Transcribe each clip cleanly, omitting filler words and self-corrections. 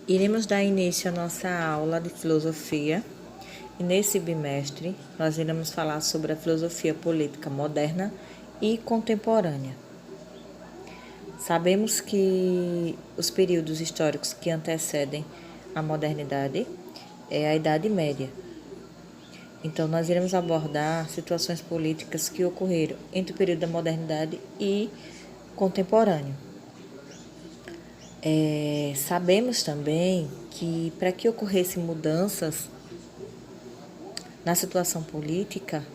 Iremos dar início à nossa aula de filosofia e nesse bimestre nós iremos falar sobre a filosofia política moderna e contemporânea. Sabemos que os períodos históricos que antecedem a modernidade é a Idade Média. Então nós iremos abordar situações políticas que ocorreram entre o período da modernidade e contemporâneo. Sabemos também que para que ocorressem mudanças na situação política,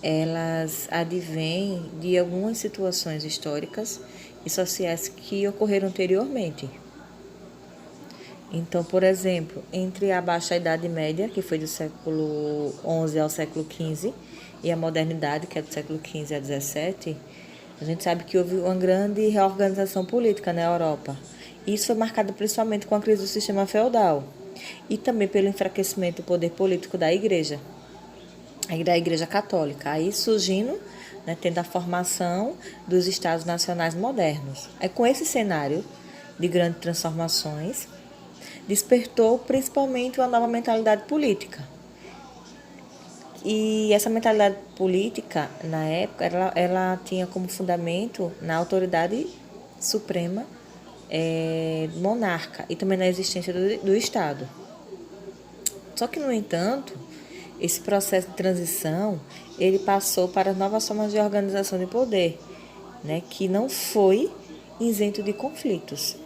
elas advêm de algumas situações históricas e sociais que ocorreram anteriormente. Então, por exemplo, entre a Baixa Idade Média, que foi do século XI ao século XV, e a modernidade, que é do século XV a XVII, a gente sabe que houve uma grande reorganização política na Europa. Isso foi marcado principalmente com a crise do sistema feudal e também pelo enfraquecimento do poder político da Igreja Católica. Aí surgindo, tendo a formação dos Estados Nacionais modernos. Aí, com esse cenário de grandes transformações, despertou principalmente uma nova mentalidade política. E essa mentalidade política, na época, ela tinha como fundamento na autoridade suprema monarca e também na existência do Estado. Só que, no entanto, esse processo de transição, ele passou para novas formas de organização de poder, que não foi isento de conflitos,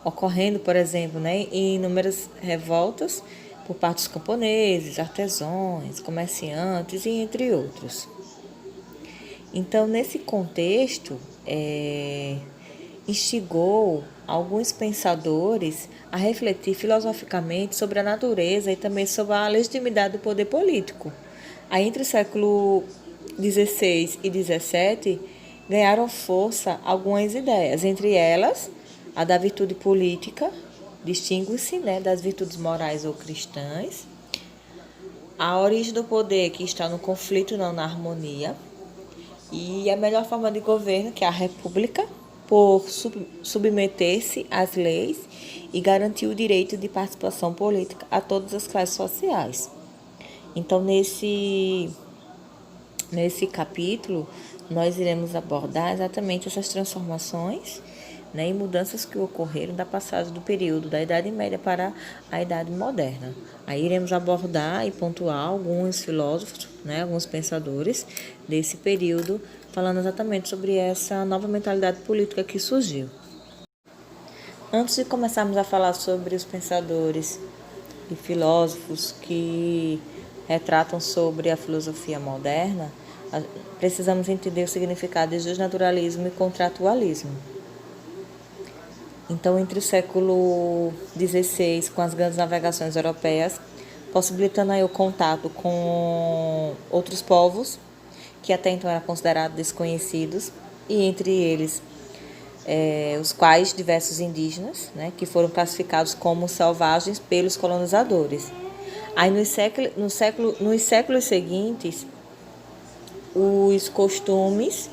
ocorrendo, por exemplo, em inúmeras revoltas por parte dos camponeses, artesãos, comerciantes e entre outros. Então, nesse contexto, instigou alguns pensadores a refletir filosoficamente sobre a natureza e também sobre a legitimidade do poder político. Aí, entre o século XVI e XVII, ganharam força algumas ideias, entre elas a da virtude política, distingue-se das virtudes morais ou cristãs, a origem do poder que está no conflito, não na harmonia, e a melhor forma de governo, que é a república, por submeter-se às leis e garantir o direito de participação política a todas as classes sociais. Então, nesse capítulo, nós iremos abordar exatamente essas transformações e mudanças que ocorreram da passagem do período da Idade Média para a Idade Moderna. Aí iremos abordar e pontuar alguns filósofos, alguns pensadores desse período, falando exatamente sobre essa nova mentalidade política que surgiu. Antes de começarmos a falar sobre os pensadores e filósofos que retratam sobre a filosofia moderna, precisamos entender o significado de justnaturalismo e contratualismo. Então, entre o século XVI, com as grandes navegações europeias, possibilitando aí o contato com outros povos que até então eram considerados desconhecidos, e entre eles os quais diversos indígenas, que foram classificados como selvagens pelos colonizadores. Aí nos séculos seguintes, os costumes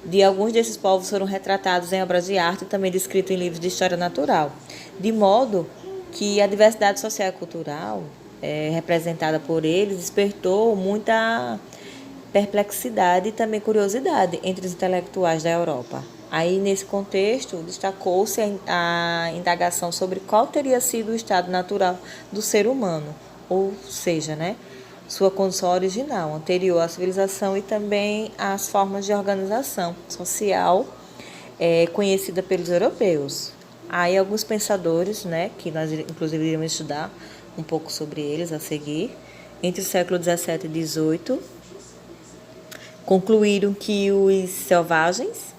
de alguns desses povos foram retratados em obras de arte e também descritos em livros de história natural, de modo que a diversidade social e cultural representada por eles despertou muita perplexidade e também curiosidade entre os intelectuais da Europa. Aí, nesse contexto, destacou-se a indagação sobre qual teria sido o estado natural do ser humano, ou seja, sua condição original, anterior à civilização e também às formas de organização social conhecida pelos europeus. Aí alguns pensadores, que nós inclusive iremos estudar um pouco sobre eles a seguir, entre o século XVII e XVIII, concluíram que os selvagens,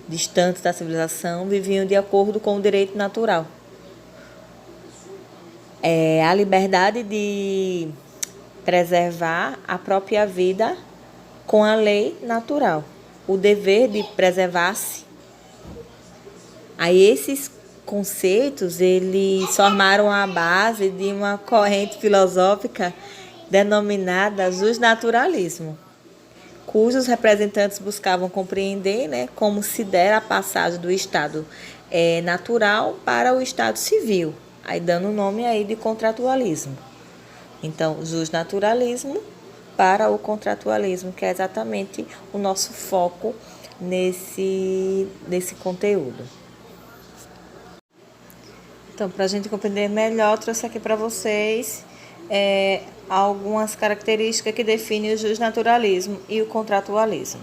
distantes da civilização, viviam de acordo com o direito natural. A liberdade de preservar a própria vida com a lei natural, o dever de preservar-se. Aí esses conceitos, eles formaram a base de uma corrente filosófica denominada justnaturalismo, cujos representantes buscavam compreender como se dera a passagem do estado natural para o Estado civil, aí dando o nome aí de contratualismo. Então, justnaturalismo para o contratualismo, que é exatamente o nosso foco nesse conteúdo. Então, para a gente compreender melhor, trouxe aqui para vocês algumas características que definem o justnaturalismo e o contratualismo.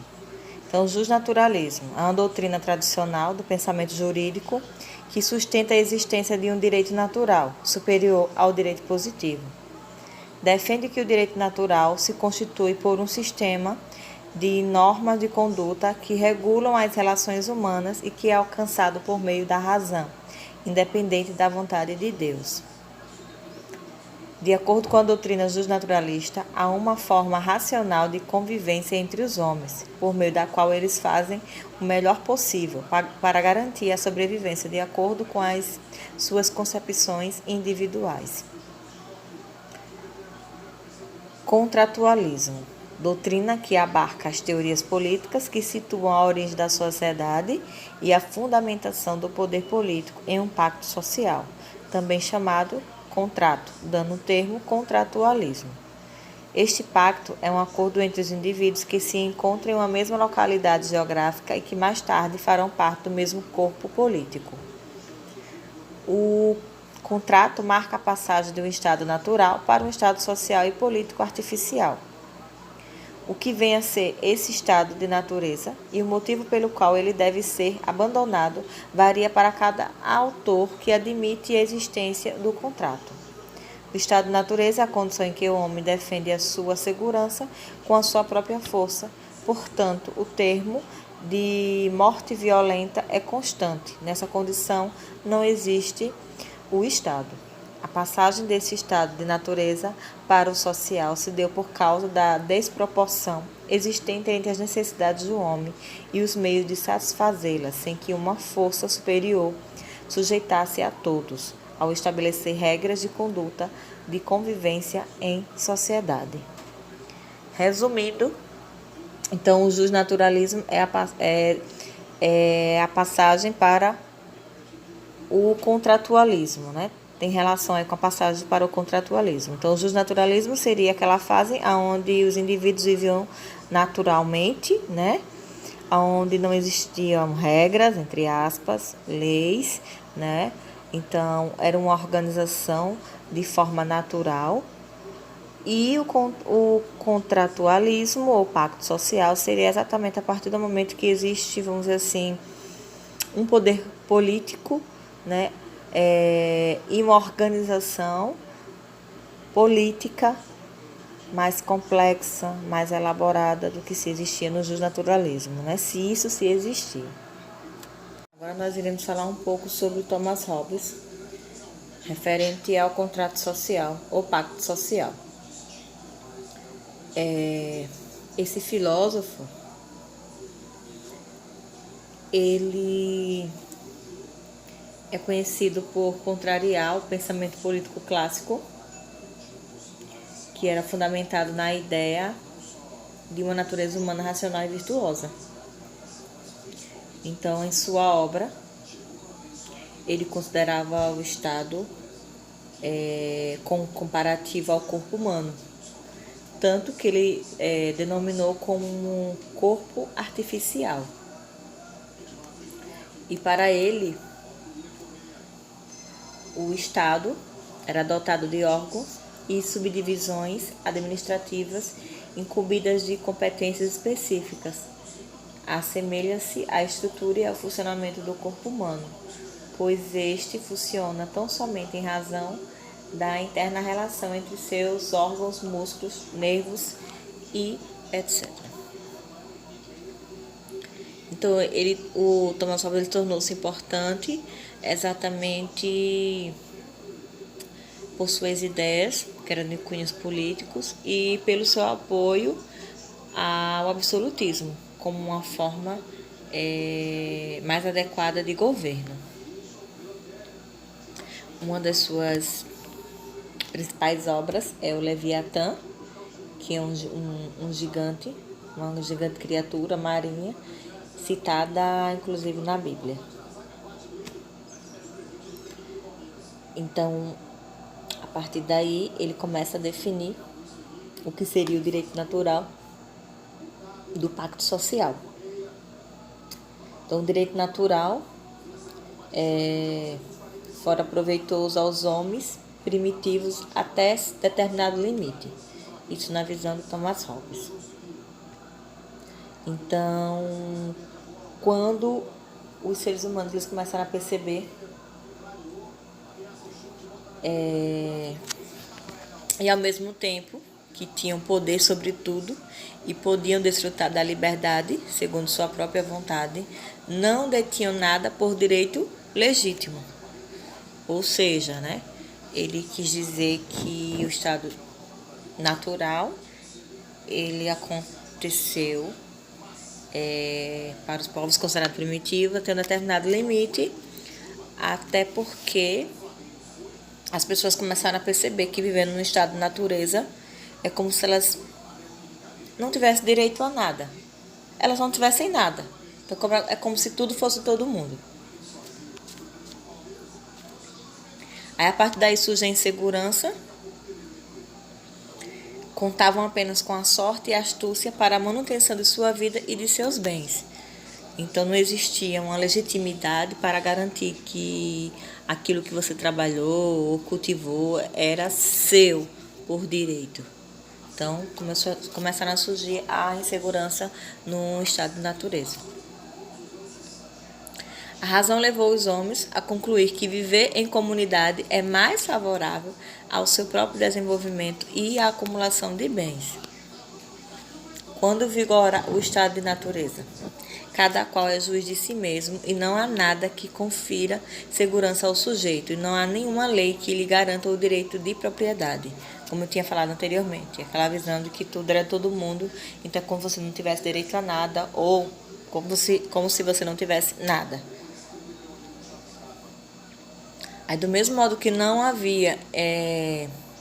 Então, o justnaturalismo é uma doutrina tradicional do pensamento jurídico que sustenta a existência de um direito natural, superior ao direito positivo. Defende que o direito natural se constitui por um sistema de normas de conduta que regulam as relações humanas e que é alcançado por meio da razão, independente da vontade de Deus. De acordo com a doutrina justnaturalista, há uma forma racional de convivência entre os homens, por meio da qual eles fazem o melhor possível para garantir a sobrevivência de acordo com as suas concepções individuais. Contratualismo, doutrina que abarca as teorias políticas que situam a origem da sociedade e a fundamentação do poder político em um pacto social, também chamado contrato, dando o termo contratualismo. Este pacto é um acordo entre os indivíduos que se encontram em uma mesma localidade geográfica e que mais tarde farão parte do mesmo corpo político. O contrato marca a passagem de um estado natural para um estado social e político artificial. O que vem a ser esse estado de natureza e o motivo pelo qual ele deve ser abandonado varia para cada autor que admite a existência do contrato. O estado de natureza é a condição em que o homem defende a sua segurança com a sua própria força. Portanto, o termo de morte violenta é constante. Nessa condição, não existe o estado. A passagem desse estado de natureza para o social se deu por causa da desproporção existente entre as necessidades do homem e os meios de satisfazê-las, sem que uma força superior sujeitasse a todos, ao estabelecer regras de conduta de convivência em sociedade. Resumindo, então, o justnaturalismo é a passagem para o contratualismo, né? Tem relação aí com a passagem para o contratualismo. Então, o justnaturalismo seria aquela fase onde os indivíduos viviam naturalmente, né? Onde não existiam regras, entre aspas, leis, né? Então, era uma organização de forma natural. E o contratualismo, ou pacto social, seria exatamente a partir do momento que existe, vamos dizer assim, um poder político, né? E uma organização política mais complexa, mais elaborada do que se existia no justnaturalismo, né? Se isso se existia. Agora nós iremos falar um pouco sobre Thomas Hobbes, referente ao contrato social ou pacto social. Esse filósofo, ele é conhecido por contrariar o pensamento político clássico, que era fundamentado na ideia de uma natureza humana racional e virtuosa. Então, em sua obra, ele considerava o Estado como comparativo ao corpo humano, tanto que ele denominou como um corpo artificial. E para ele, o Estado era dotado de órgãos e subdivisões administrativas incumbidas de competências específicas. Assemelha-se à estrutura e ao funcionamento do corpo humano, pois este funciona tão somente em razão da interna relação entre seus órgãos, músculos, nervos e etc. Então, o Thomas Hobbes tornou-se importante exatamente por suas ideias, que eram de cunhos políticos, e pelo seu apoio ao absolutismo, como uma forma mais adequada de governo. Uma das suas principais obras é o Leviatã, que é um gigante, uma gigante criatura marinha, citada inclusive na Bíblia. Então, a partir daí, ele começa a definir o que seria o direito natural do pacto social. Então, o direito natural fora proveitoso aos homens primitivos até determinado limite. Isso na visão de Thomas Hobbes. Então, quando os seres humanos eles começaram a perceber e ao mesmo tempo que tinham poder sobre tudo e podiam desfrutar da liberdade segundo sua própria vontade, não detinham nada por direito legítimo. Ou seja, né, ele quis dizer que o estado natural ele aconteceu para os povos considerados primitivos até um determinado limite, até porque as pessoas começaram a perceber que vivendo no estado de natureza é como se elas não tivessem direito a nada. Elas não tivessem nada. Então é como se tudo fosse todo mundo. Aí a partir daí surge a insegurança. Contavam apenas com a sorte e a astúcia para a manutenção de sua vida e de seus bens. Então não existia uma legitimidade para garantir que aquilo que você trabalhou ou cultivou era seu por direito. Então começaram a surgir a insegurança no estado de natureza. A razão levou os homens a concluir que viver em comunidade é mais favorável ao seu próprio desenvolvimento e à acumulação de bens. Quando vigora o estado de natureza, cada qual é juiz de si mesmo e não há nada que confira segurança ao sujeito e não há nenhuma lei que lhe garanta o direito de propriedade, como eu tinha falado anteriormente, aquela visão de que tudo era todo mundo, então como se você não tivesse direito a nada ou como se você não tivesse nada. Aí, do mesmo modo que não havia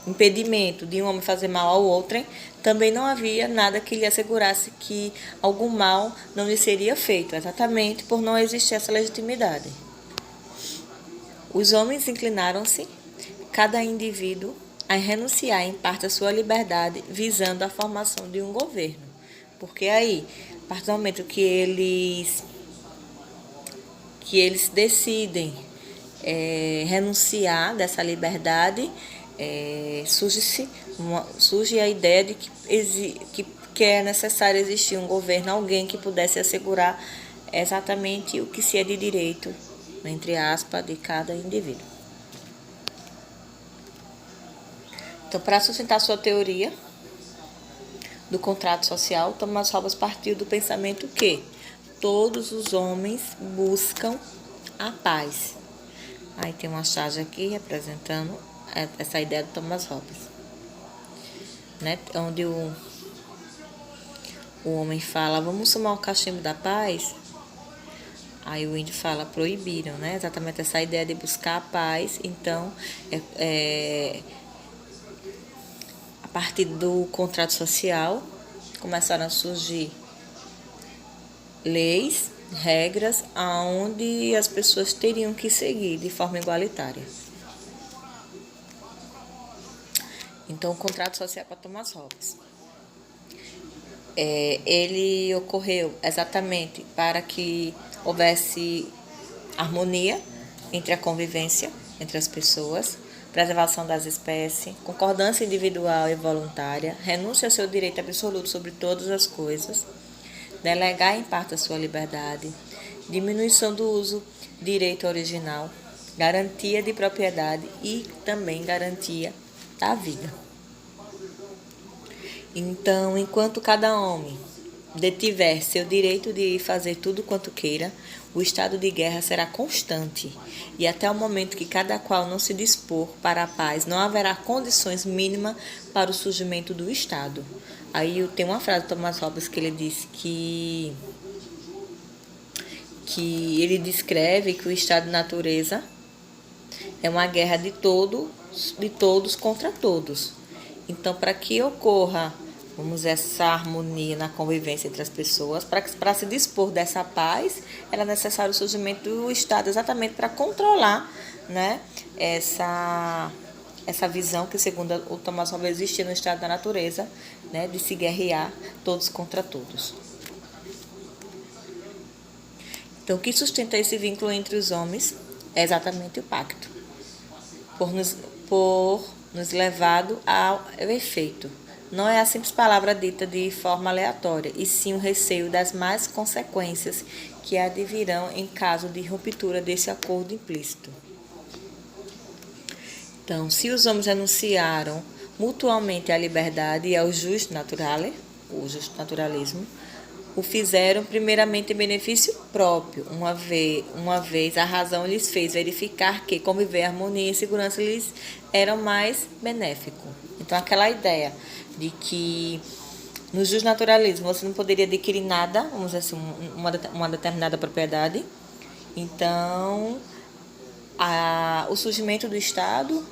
impedimento de um homem fazer mal ao outro, também não havia nada que lhe assegurasse que algum mal não lhe seria feito, exatamente por não existir essa legitimidade. Os homens inclinaram-se, cada indivíduo, a renunciar em parte à sua liberdade, visando a formação de um governo. Porque aí, a partir do momento que eles decidem renunciar dessa liberdade, surge a ideia de que é necessário existir um governo, alguém que pudesse assegurar exatamente o que se é de direito, entre aspas, de cada indivíduo. Então, para sustentar sua teoria do contrato social, Thomas Hobbes partiu do pensamento que todos os homens buscam a paz. Aí tem uma charge aqui representando essa ideia de Thomas Hobbes, né? Onde o homem fala, vamos tomar o cachimbo da paz? Aí o índio fala, proibiram, né? Exatamente essa ideia de buscar a paz. Então, a partir do contrato social, começaram a surgir leis, regras aonde as pessoas teriam que seguir de forma igualitária. Então, o contrato social para Thomas Hobbes. Ele ocorreu exatamente para que houvesse harmonia entre a convivência entre as pessoas, preservação das espécies, concordância individual e voluntária, renúncia ao seu direito absoluto sobre todas as coisas, delegar em parte a sua liberdade, diminuição do uso direito original, garantia de propriedade e também garantia da vida. Então, enquanto cada homem detiver seu direito de fazer tudo quanto queira, o estado de guerra será constante, e até o momento que cada qual não se dispor para a paz, não haverá condições mínimas para o surgimento do Estado. Aí tem uma frase de Thomas Hobbes que ele disse que ele descreve que o estado de natureza é uma guerra de todos contra todos. Então, para que ocorra, vamos dizer, essa harmonia na convivência entre as pessoas, para se dispor dessa paz, era necessário o surgimento do Estado, exatamente para controlar, né, essa visão que, segundo o Thomas Hobbes, existia no estado da natureza, né, de se guerrear todos contra todos. Então, o que sustenta esse vínculo entre os homens é exatamente o pacto, por nos levado ao efeito. Não é a simples palavra dita de forma aleatória, e sim o receio das más consequências que advirão em caso de ruptura desse acordo implícito. Então, se os homens renunciaram mutuamente à liberdade e ao jus naturale, o justo naturalismo, o fizeram primeiramente em benefício próprio, uma vez a razão lhes fez verificar que conviver, harmonia e segurança lhes eram mais benéfico. Então, aquela ideia de que no justnaturalismo você não poderia adquirir nada, vamos dizer assim, uma determinada propriedade. Então, o surgimento do Estado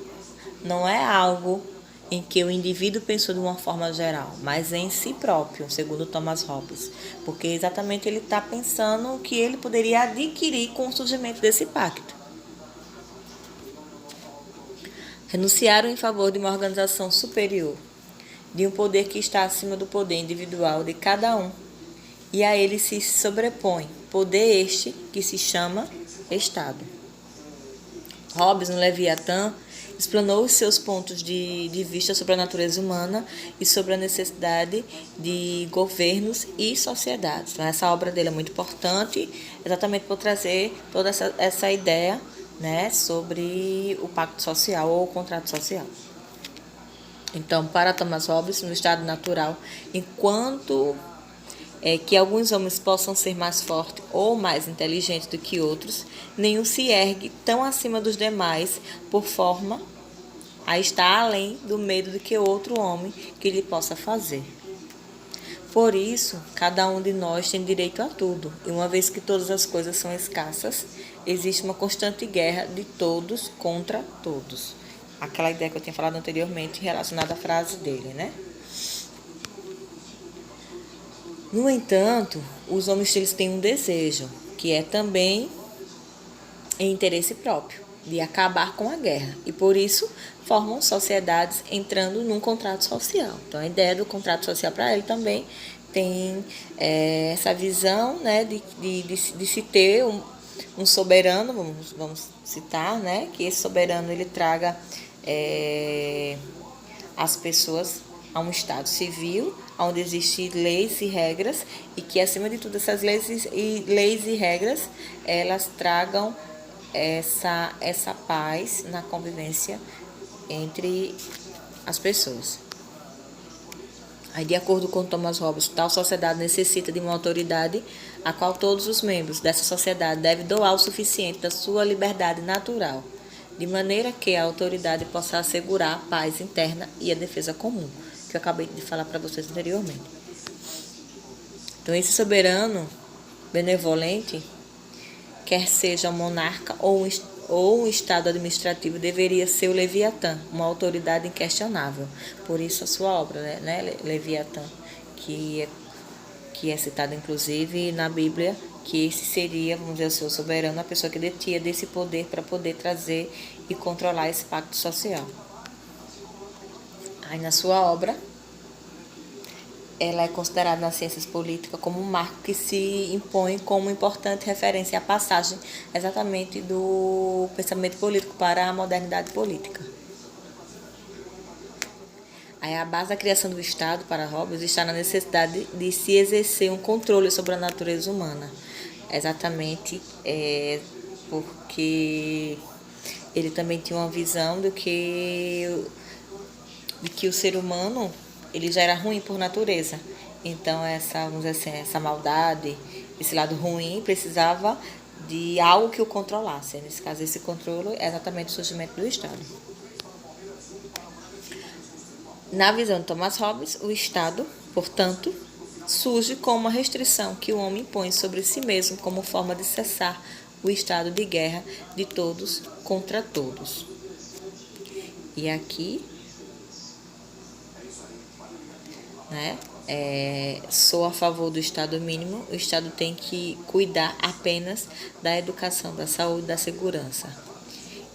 não é algo em que o indivíduo pensou de uma forma geral, mas em si próprio, segundo Thomas Hobbes, porque exatamente ele está pensando o que ele poderia adquirir com o surgimento desse pacto. Renunciaram em favor de uma organização superior, de um poder que está acima do poder individual de cada um, e a ele se sobrepõe poder este que se chama Estado. Hobbes, no Leviatã, explanou os seus pontos de vista sobre a natureza humana e sobre a necessidade de governos e sociedades. Então, essa obra dele é muito importante, exatamente por trazer toda essa ideia, né, sobre o pacto social ou o contrato social. Então, para Thomas Hobbes, no estado natural, enquanto que alguns homens possam ser mais fortes ou mais inteligentes do que outros, nenhum se ergue tão acima dos demais por forma a estar além do medo de que outro homem que lhe possa fazer. Por isso, cada um de nós tem direito a tudo, e uma vez que todas as coisas são escassas, existe uma constante guerra de todos contra todos. Aquela ideia que eu tinha falado anteriormente relacionada à frase dele, né? No entanto, os homens eles têm um desejo, que é também em interesse próprio, de acabar com a guerra. E por isso formam sociedades entrando num contrato social. Então a ideia do contrato social para ele também tem essa visão, né, de se ter um soberano, vamos citar, né, que esse soberano ele traga as pessoas a um estado civil, onde existem leis e regras, e que, acima de tudo, essas leis e regras, elas tragam essa paz na convivência entre as pessoas. Aí, de acordo com Thomas Hobbes, tal sociedade necessita de uma autoridade a qual todos os membros dessa sociedade devem doar o suficiente da sua liberdade natural, de maneira que a autoridade possa assegurar a paz interna e a defesa comum, que eu acabei de falar para vocês anteriormente. Então, esse soberano benevolente, quer seja um monarca ou um estado administrativo, deveria ser o Leviatã, uma autoridade inquestionável. Por isso a sua obra, né, Leviatã, que é citada inclusive na Bíblia, que esse seria, vamos dizer, o seu soberano, a pessoa que detinha desse poder para poder trazer e controlar esse pacto social. Aí, na sua obra, ela é considerada nas ciências políticas como um marco que se impõe como importante referência à passagem exatamente do pensamento político para a modernidade política. Aí, a base da criação do Estado, para Hobbes, está na necessidade de se exercer um controle sobre a natureza humana. Exatamente porque ele também tinha uma visão de que o ser humano ele já era ruim por natureza. Então, vamos dizer assim, essa maldade, esse lado ruim, precisava de algo que o controlasse. Nesse caso, esse controle é exatamente o surgimento do Estado. Na visão de Thomas Hobbes, o Estado, portanto, surge como uma restrição que o homem impõe sobre si mesmo como forma de cessar o estado de guerra de todos contra todos. E aqui, né, sou a favor do Estado mínimo. O Estado tem que cuidar apenas da educação, da saúde, da segurança.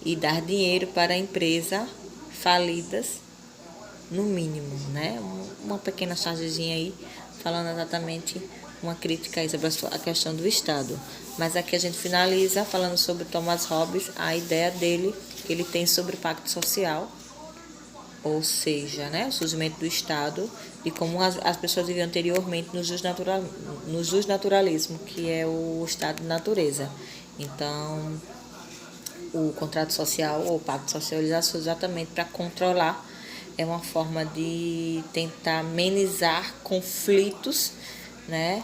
e dar dinheiro para a empresa falidas, no mínimo, né? Uma pequena chargezinha aí, falando exatamente uma crítica aí sobre a questão do Estado. Mas aqui a gente finaliza falando sobre Thomas Hobbes, a ideia dele que ele tem sobre o pacto social, ou seja, né, o surgimento do Estado e como as pessoas viviam anteriormente no justnaturalismo, que é o estado de natureza. Então, o contrato social ou o pacto social ele surge exatamente para controlar, é uma forma de tentar amenizar conflitos, né,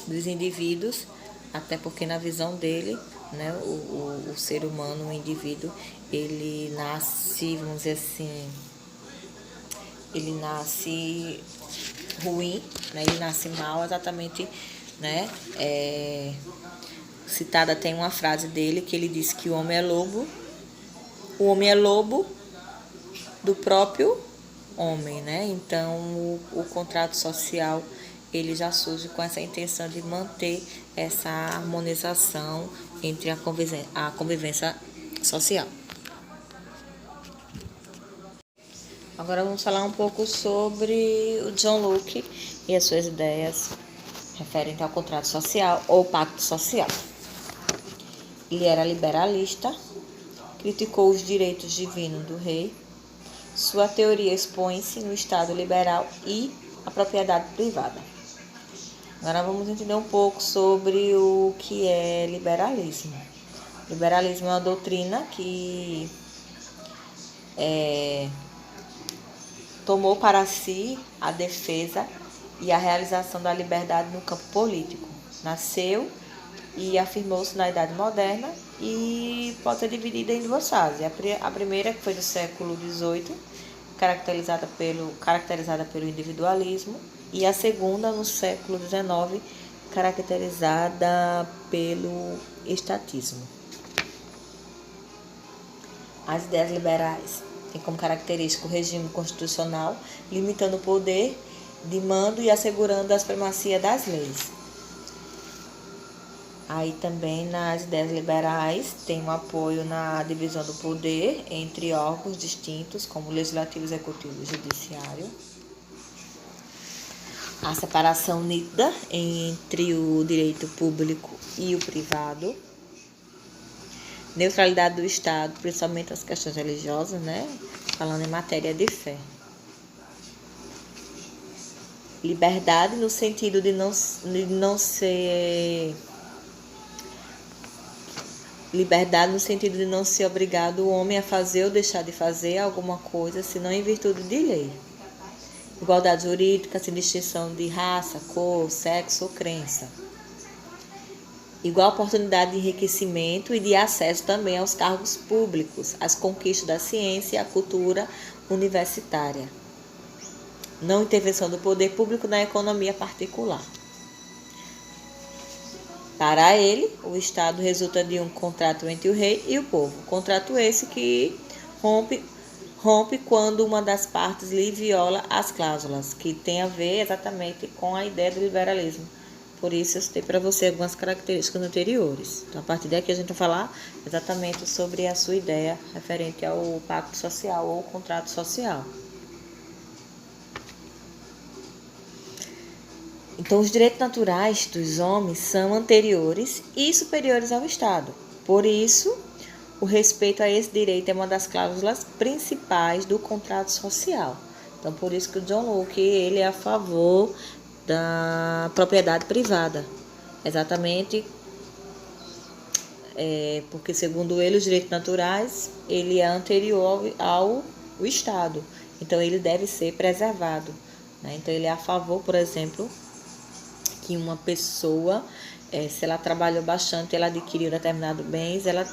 dos indivíduos, até porque na visão dele, né, o ser humano, o indivíduo, ele nasce, vamos dizer assim, ele nasce ruim, né, ele nasce mal exatamente, né, citada tem uma frase dele que ele diz que o homem é lobo do próprio homem, né? Então o contrato social ele já surge com essa intenção de manter essa harmonização entre a convivência social. Agora vamos falar um pouco sobre o John Locke e as suas ideias referentes ao contrato social ou pacto social. Ele era liberalista, criticou os direitos divinos do rei. Sua teoria expõe-se no Estado liberal e a propriedade privada. Agora vamos entender um pouco sobre o que é liberalismo. Liberalismo é uma doutrina que tomou para si a defesa e a realização da liberdade no campo político. Nasceu e afirmou-se na Idade Moderna e pode ser dividida em duas fases. A primeira, que foi do século XVIII, caracterizada pelo individualismo, e a segunda, no século XIX, caracterizada pelo estatismo. As ideias liberais têm como característica o regime constitucional, limitando o poder de mando e assegurando a supremacia das leis. Aí também nas ideias liberais tem um apoio na divisão do poder entre órgãos distintos, como legislativo, executivo e judiciário. A separação nítida entre o direito público e o privado. Neutralidade do Estado, principalmente as questões religiosas, né? Falando em matéria de fé. Liberdade no sentido de não ser... Liberdade no sentido de não ser obrigado o homem a fazer ou deixar de fazer alguma coisa, senão em virtude de lei. Igualdade jurídica, sem distinção de raça, cor, sexo ou crença. Igual oportunidade de enriquecimento e de acesso também aos cargos públicos, às conquistas da ciência e à cultura universitária. Não intervenção do poder público na economia particular. Para ele, o Estado resulta de um contrato entre o rei e o povo. Contrato esse que rompe quando uma das partes lhe viola as cláusulas, que tem a ver exatamente com a ideia do liberalismo. Por isso, eu citei para você algumas características anteriores. Então, a partir daqui, a gente vai falar exatamente sobre a sua ideia referente ao pacto social ou contrato social. Então, os direitos naturais dos homens são anteriores e superiores ao Estado. Por isso, o respeito a esse direito é uma das cláusulas principais do contrato social. Então, por isso que o John Locke ele é a favor da propriedade privada. Exatamente porque, segundo ele, os direitos naturais ele é anterior ao Estado. Então, ele deve ser preservado, né? Então, ele é a favor, por exemplo, que uma pessoa, se ela trabalhou bastante, ela adquiriu determinados bens, ela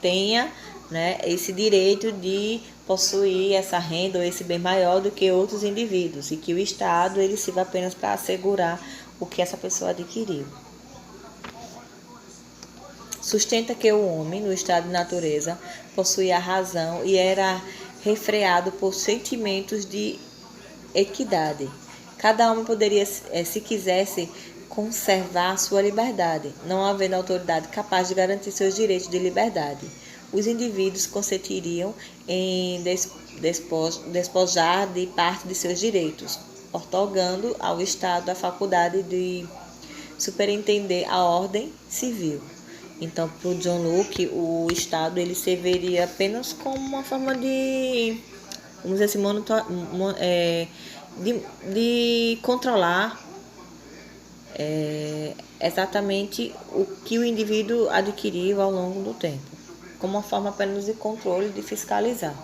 tenha, né, esse direito de possuir essa renda ou esse bem maior do que outros indivíduos, e que o Estado ele sirva apenas para assegurar o que essa pessoa adquiriu. Sustenta que o homem, no estado de natureza, possuía a razão e era refreado por sentimentos de equidade. Cada homem poderia, se quisesse, conservar sua liberdade, não havendo autoridade capaz de garantir seus direitos de liberdade. Os indivíduos consentiriam em despojar de parte de seus direitos, outorgando ao Estado a faculdade de superintender a ordem civil. Então, para o John Locke, o Estado ele serviria apenas como uma forma de, vamos dizer assim, de controlar exatamente o que o indivíduo adquiriu ao longo do tempo, como uma forma apenas de controle, de fiscalizar.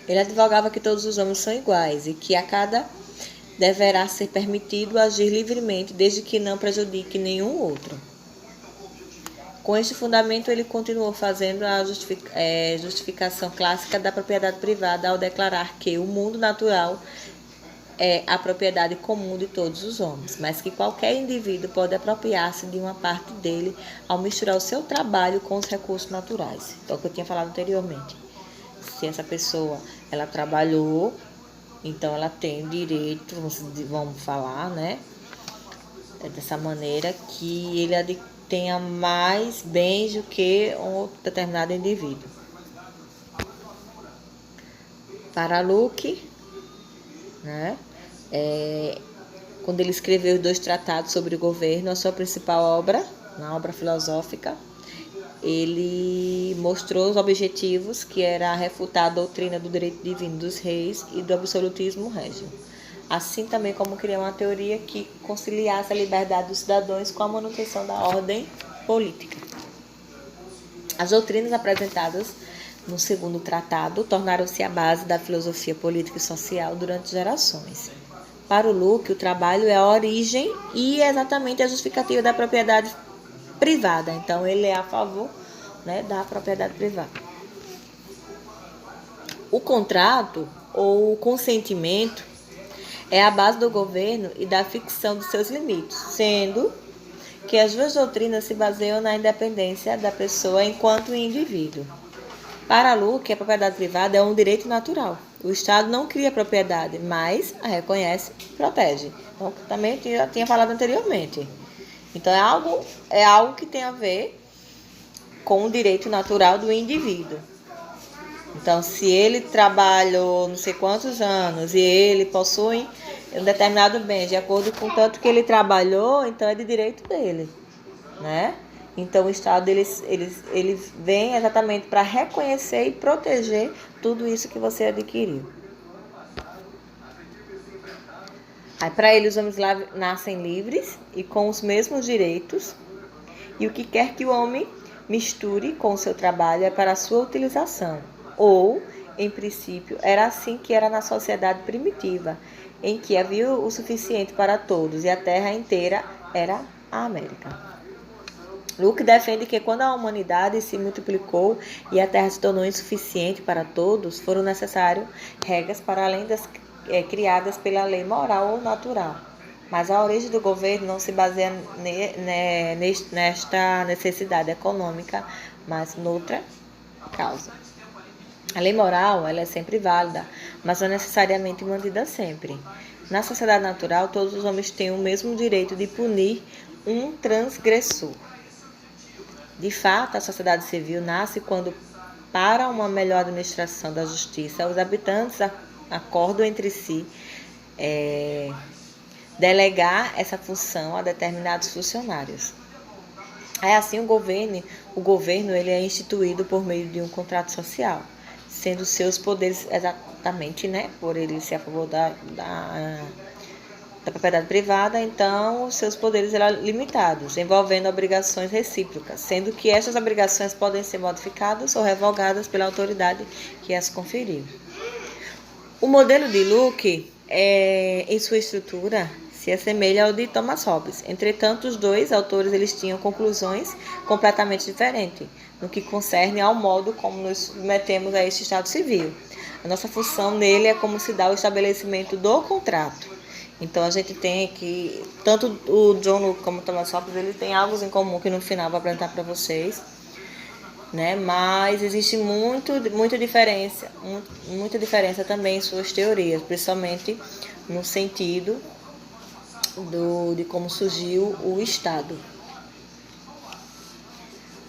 Ele advogava que todos os homens são iguais e que a cada deverá ser permitido agir livremente, desde que não prejudique nenhum outro. Com este fundamento, ele continuou fazendo a justificação clássica da propriedade privada ao declarar que o mundo natural é a propriedade comum de todos os homens, mas que qualquer indivíduo pode apropriar-se de uma parte dele ao misturar o seu trabalho com os recursos naturais. Então, o que eu tinha falado anteriormente. Se essa pessoa ela trabalhou, então ela tem o direito, vamos falar, né? Dessa maneira que ele tenha mais bens do que um determinado indivíduo. Para Locke, né? Quando ele escreveu os 2 tratados sobre o governo, a sua principal obra, na obra filosófica, ele mostrou os objetivos, que era refutar a doutrina do direito divino dos reis e do absolutismo régio, assim também como criar uma teoria que conciliasse a liberdade dos cidadãos com a manutenção da ordem política. As doutrinas apresentadas no segundo tratado tornaram-se a base da filosofia política e social durante gerações. Para o Locke, o trabalho é a origem e exatamente a justificativa da propriedade privada. Então, ele é a favor, né, da propriedade privada. O contrato ou o consentimento é a base do governo e da fixação de seus limites, sendo que as 2 doutrinas se baseiam na independência da pessoa enquanto indivíduo. Para Locke, a propriedade privada é um direito natural. O Estado não cria propriedade, mas a reconhece e protege. Então, também eu já tinha falado anteriormente. Então, é algo que tem a ver com o direito natural do indivíduo. Então, se ele trabalhou não sei quantos anos e ele possui um determinado bem, de acordo com o tanto que ele trabalhou, então é de direito dele, né? Então, o Estado ele vem exatamente para reconhecer e proteger tudo isso que você adquiriu. Aí, para ele, os homens nascem livres e com os mesmos direitos, e o que quer que o homem misture com o seu trabalho é para a sua utilização. Ou, em princípio, era assim que era na sociedade primitiva, em que havia o suficiente para todos e a terra inteira era a América. Locke defende que quando a humanidade se multiplicou e a terra se tornou insuficiente para todos, foram necessárias regras para além das criadas pela lei moral ou natural. Mas a origem do governo não se baseia nesta necessidade econômica, mas noutra causa. A lei moral ela é sempre válida, mas não necessariamente mantida sempre. Na sociedade natural, todos os homens têm o mesmo direito de punir um transgressor. De fato, a sociedade civil nasce quando, para uma melhor administração da justiça, os habitantes acordam entre si delegar essa função a determinados funcionários. É assim, o governo ele é instituído por meio de um contrato social, sendo seus poderes exatamente, né, por ele ser a favor da propriedade privada, então os seus poderes eram limitados, envolvendo obrigações recíprocas, sendo que essas obrigações podem ser modificadas ou revogadas pela autoridade que as conferiu. O modelo de Locke, em sua estrutura, se assemelha ao de Thomas Hobbes. Entretanto, os 2 autores eles tinham conclusões completamente diferentes no que concerne ao modo como nos submetemos a este Estado civil. A nossa função nele é como se dá o estabelecimento do contrato. Então, a gente tem que, tanto o John Locke como o Thomas Hobbes, eles têm algo em comum que no final vou apresentar para vocês, né? Mas existe muita diferença também em suas teorias, principalmente no sentido de como surgiu o Estado.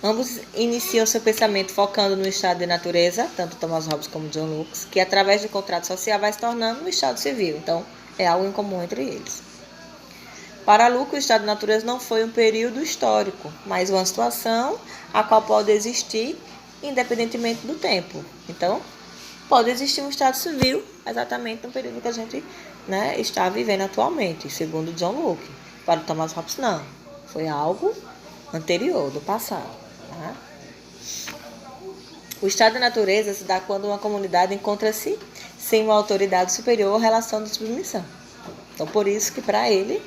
Ambos iniciam seu pensamento focando no estado de natureza, tanto Thomas Hobbes como John Locke, que através do contrato social vai se tornando um estado civil. Então, é algo em comum entre eles. Para Locke, o estado de natureza não foi um período histórico, mas uma situação a qual pode existir independentemente do tempo. Então, pode existir um estado civil exatamente no período que a gente, né, está vivendo atualmente, segundo John Locke. Para Thomas Hobbes, não. Foi algo anterior, do passado. Tá? O estado de natureza se dá quando uma comunidade encontra-se sem uma autoridade superior ou relação de submissão. Então, por isso que para ele,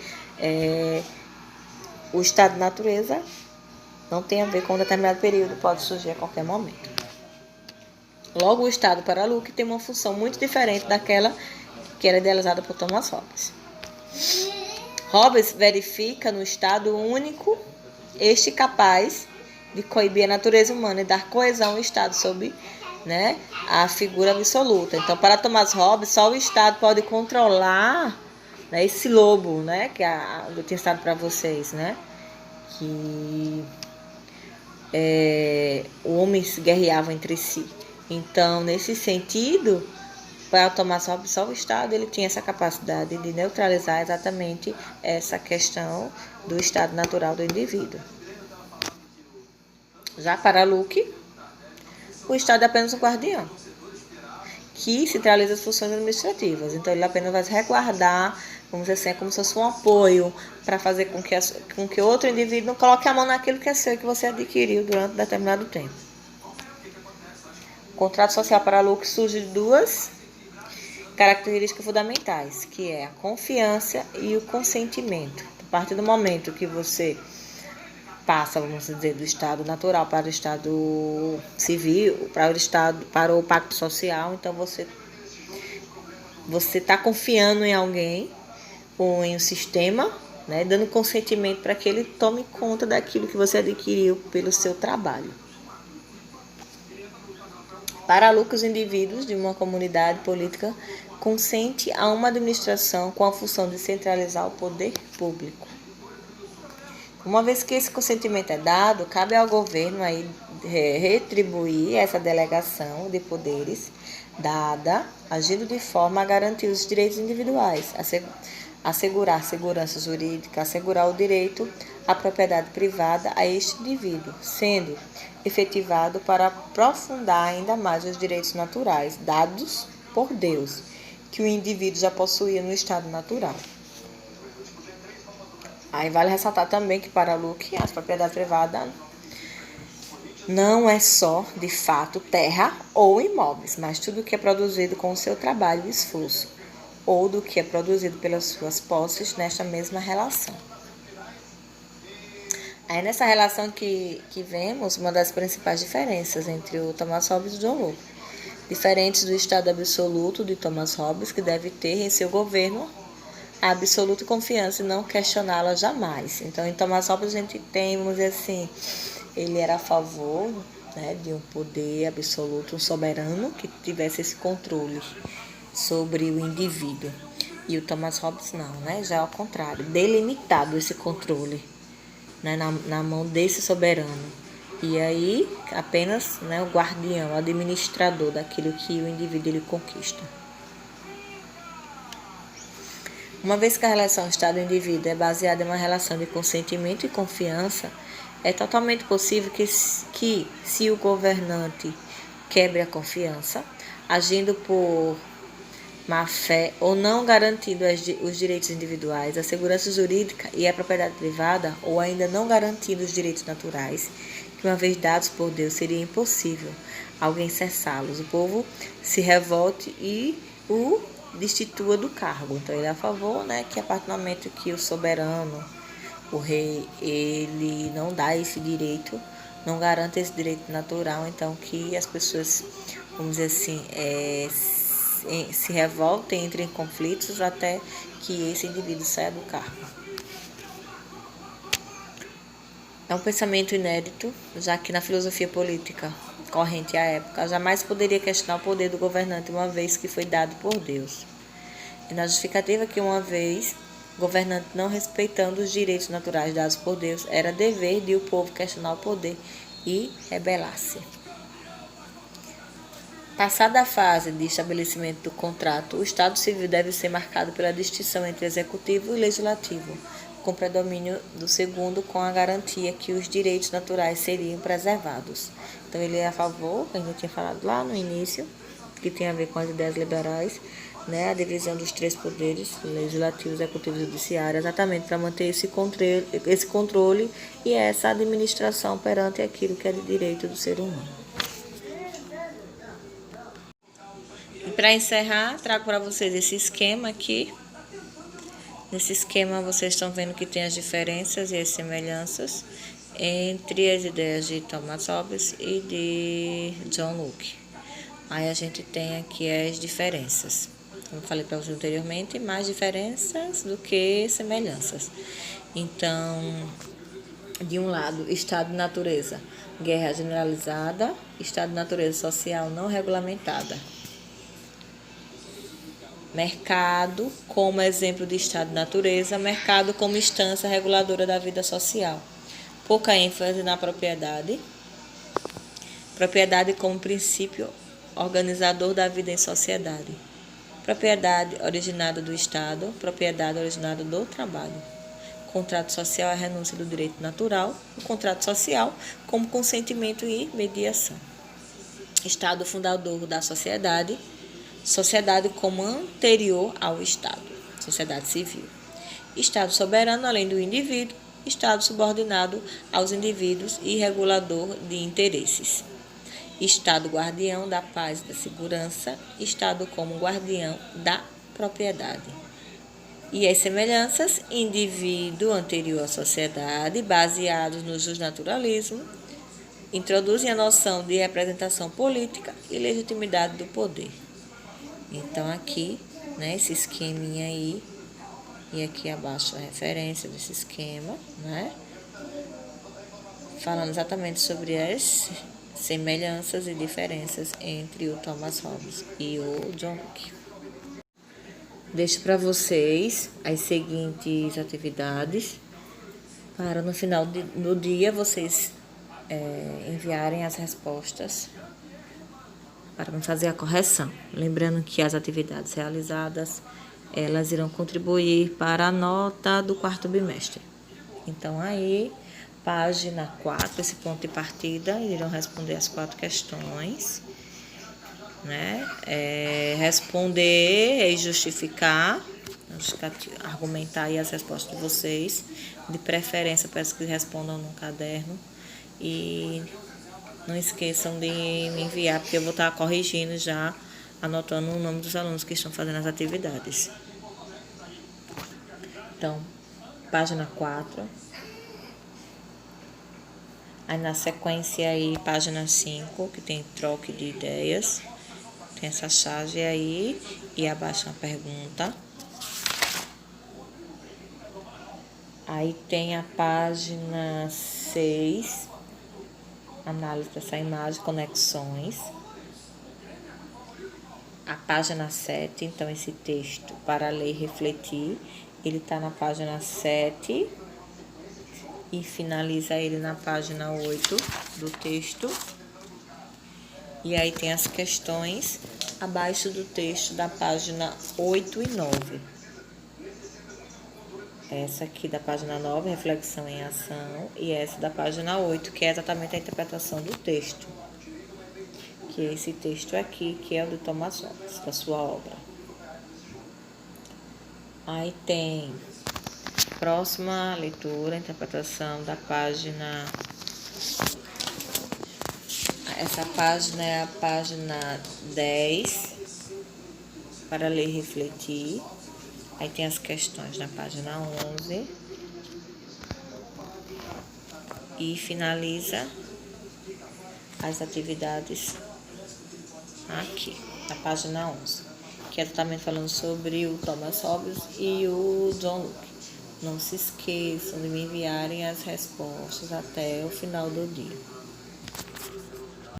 o estado de natureza não tem a ver com um determinado período, pode surgir a qualquer momento. Logo, o estado para Locke tem uma função muito diferente daquela que era idealizada por Thomas Hobbes. Hobbes verifica no estado único este capaz de coibir a natureza humana e dar coesão ao Estado sob, né, a figura absoluta. Então, para Thomas Hobbes, só o Estado pode controlar, né, esse lobo, né, que eu tinha estado para vocês, né, que homens guerreavam entre si. Então, nesse sentido, para Thomas Hobbes, só o Estado ele tinha essa capacidade de neutralizar exatamente essa questão do estado natural do indivíduo. Já para Locke, o Estado é apenas um guardião, que centraliza as funções administrativas. Então, ele apenas vai resguardar, vamos dizer assim, é como se fosse um apoio para fazer com que outro indivíduo não coloque a mão naquilo que é seu e que você adquiriu durante determinado tempo. O contrato social para Locke surge de duas características fundamentais, que é a confiança e o consentimento. A partir do momento que você passa, vamos dizer, do estado natural para o estado civil, para o pacto social, então você está confiando em alguém ou em um sistema, né, dando consentimento para que ele tome conta daquilo que você adquiriu pelo seu trabalho. Para Locke, os indivíduos de uma comunidade política consente a uma administração com a função de centralizar o poder público. Uma vez que esse consentimento é dado, cabe ao governo aí retribuir essa delegação de poderes dada, agindo de forma a garantir os direitos individuais, assegurar segurança jurídica, assegurar o direito à propriedade privada a este indivíduo, sendo efetivado para aprofundar ainda mais os direitos naturais dados por Deus, que o indivíduo já possuía no estado natural. Aí vale ressaltar também que para Locke, a propriedade privada não é só, de fato, terra ou imóveis, mas tudo que é produzido com o seu trabalho e esforço, ou do que é produzido pelas suas posses nesta mesma relação. Aí nessa relação que vemos uma das principais diferenças entre o Thomas Hobbes e o John Locke. Diferentes do estado absoluto de Thomas Hobbes, que deve ter em seu governo a absoluta confiança e não questioná-la jamais. Então, em Thomas Hobbes a gente tem, vamos dizer assim, ele era a favor, né, de um poder absoluto, um soberano que tivesse esse controle sobre o indivíduo. E o Thomas Hobbes não, né, já ao contrário, delimitado esse controle, né, na mão desse soberano. E aí, apenas, né, o guardião, o administrador daquilo que o indivíduo ele conquista. Uma vez que a relação Estado-indivíduo é baseada em uma relação de consentimento e confiança, é totalmente possível que se o governante quebre a confiança, agindo por má-fé ou não garantindo os direitos individuais, a segurança jurídica e a propriedade privada, ou ainda não garantindo os direitos naturais, que uma vez dados por Deus seria impossível alguém cessá-los. O povo se revolte e o destitua do cargo. Então ele é a favor, né, que a partir do momento que o soberano, o rei, ele não dá esse direito, não garante esse direito natural, então que as pessoas, vamos dizer assim, se revoltem, entrem em conflitos até que esse indivíduo saia do cargo. É um pensamento inédito, já que na filosofia política corrente à época jamais poderia questionar o poder do governante, uma vez que foi dado por Deus. E na justificativa que uma vez governante não respeitando os direitos naturais dados por Deus, era dever de o povo questionar o poder e rebelar-se. Passada a fase de estabelecimento do contrato, o Estado Civil deve ser marcado pela distinção entre executivo e legislativo, com predomínio do segundo, com a garantia que os direitos naturais seriam preservados. Então, ele é a favor, a gente tinha falado lá no início, que tem a ver com as ideias liberais, né, a divisão dos três poderes, legislativo, executivo e judiciário, exatamente para manter esse controle e essa administração perante aquilo que é de direito do ser humano. E para encerrar, trago para vocês esse esquema aqui. Nesse esquema, vocês estão vendo que tem as diferenças e as semelhanças entre as ideias de Thomas Hobbes e de John Locke. Aí a gente tem aqui as diferenças. Como eu falei para vocês anteriormente, mais diferenças do que semelhanças. Então, de um lado, estado de natureza, guerra generalizada, estado de natureza social não regulamentada. Mercado como exemplo de estado de natureza, mercado como instância reguladora da vida social. Pouca ênfase na propriedade. Propriedade como princípio organizador da vida em sociedade. Propriedade originada do Estado, propriedade originada do trabalho. Contrato social é a renúncia do direito natural. O contrato social como consentimento e mediação. Estado fundador da sociedade. Sociedade como anterior ao Estado, sociedade civil. Estado soberano além do indivíduo, Estado subordinado aos indivíduos e regulador de interesses. Estado guardião da paz e da segurança, Estado como guardião da propriedade. E as semelhanças, indivíduo anterior à sociedade, baseados no justnaturalismo, introduzem a noção de representação política e legitimidade do poder. Então, aqui, né, esse esqueminha aí, e aqui abaixo a referência desse esquema, né, falando exatamente sobre as semelhanças e diferenças entre o Thomas Hobbes e o John Locke. Deixo para vocês as seguintes atividades, para no final do dia vocês enviarem as respostas para fazer a correção. Lembrando que as atividades realizadas, elas irão contribuir para a nota do quarto bimestre. Então, aí, página 4, esse ponto de partida, irão responder as 4 questões, né? Responder e justificar, argumentar aí as respostas de vocês. De preferência, peço que respondam no caderno e não esqueçam de me enviar, porque eu vou estar corrigindo já, anotando o nome dos alunos que estão fazendo as atividades. Então, página 4. Aí na sequência aí, página 5, que tem troque de ideias. Tem essa charge aí e abaixo uma pergunta. Aí tem a página 6. Análise dessa imagem, conexões. A página 7, então esse texto para ler e refletir, ele está na página 7 e finaliza ele na página 8 do texto. E aí tem as questões abaixo do texto da página 8 e 9. Essa aqui da página 9, reflexão em ação, e essa da página 8, que é exatamente a interpretação do texto. Que é esse texto aqui, que é o de Thomas Hobbes, da sua obra. Aí tem próxima leitura, interpretação da página... Essa página é a página 10, para ler e refletir. Aí tem as questões na página 11 e finaliza as atividades aqui, na página 11, que é também falando sobre o Thomas Hobbes e o John Locke. Não se esqueçam de me enviarem as respostas até o final do dia.